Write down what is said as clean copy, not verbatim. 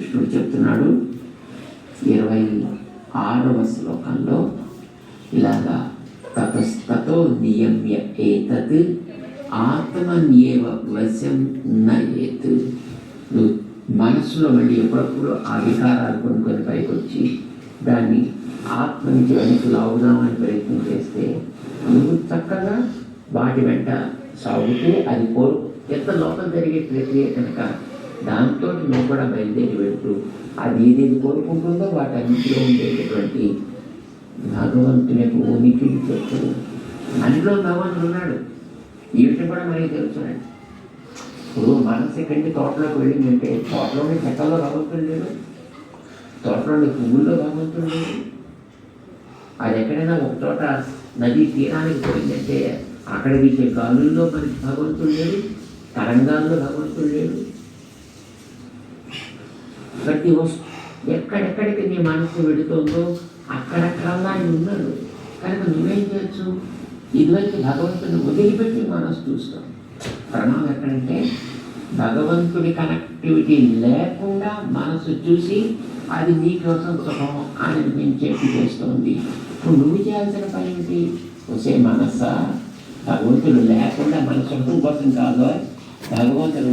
కృష్ణుడు చెప్తున్నాడు 26వ శ్లోకంలో ఇలాగా తతస్తతో నియమ్య ఏతత్ ఆత్మన్యేవ వశం నయేత్. నువ్వు మనసులో వెళ్ళి ఎప్పుడప్పుడు ఆ వికారాలు కొనుక్కొని పైకి వచ్చి దాన్ని ఆత్మ నుంచి వెనక్కి లాగుదామని ప్రయత్నం చేస్తే నువ్వు చక్కగా వాటి వెంట సాగుతూ అది ఎంత లోపల జరిగే ప్రక్రియ కనుక దాంతో నువ్వు కూడా బయలుదేరి వెళ్తూ అది ఏదేది కోరుకుంటుందో వాటన్నింటిలో ఉండేటటువంటి భగవంతుని యొక్క ఉనికిని చెప్తూ అందులో భగవంతుడు ఉన్నాడు. ఈ విషయం కూడా మనకి తెలుసునండి. ఇప్పుడు మనసు ఎక్కడి తోటలోకి వెళ్ళిందంటే తోటలోని చెక్కల్లో భగవంతుడు లేడు, తోటలోని పువ్వుల్లో భగవంతుడు లేడు. అది ఎక్కడైనా ఒక చోట నదీ తీరానికి పోయిందంటే అక్కడ వీచే గాలుల్లో మనకి భగవంతుడు లేడు, తరంగాల్లో భగవంతుడు లేడు. ప్రతి ఎక్కడెక్కడికి నీ మనసు వెళుతుందో అక్కడక్కడల్లా ఆయన ఉన్నాడు. కనుక నువ్వేం చేయొచ్చు, ఇదివరకు భగవంతుని వదిలిపెట్టి మనసు చూస్తాం. ప్రణామం ఎక్కడంటే భగవంతుడి కనెక్టివిటీ లేకుండా మనసు చూసి అది నీకోసం సుఖం అనిపించేట్టు చేస్తుంది. ఇప్పుడు నువ్వు చేయాల్సిన పని ఏంటి? వచ్చే మనస భగవంతుడు లేకుండా మన సుఖం కోసం కాదు, భగవంతుడు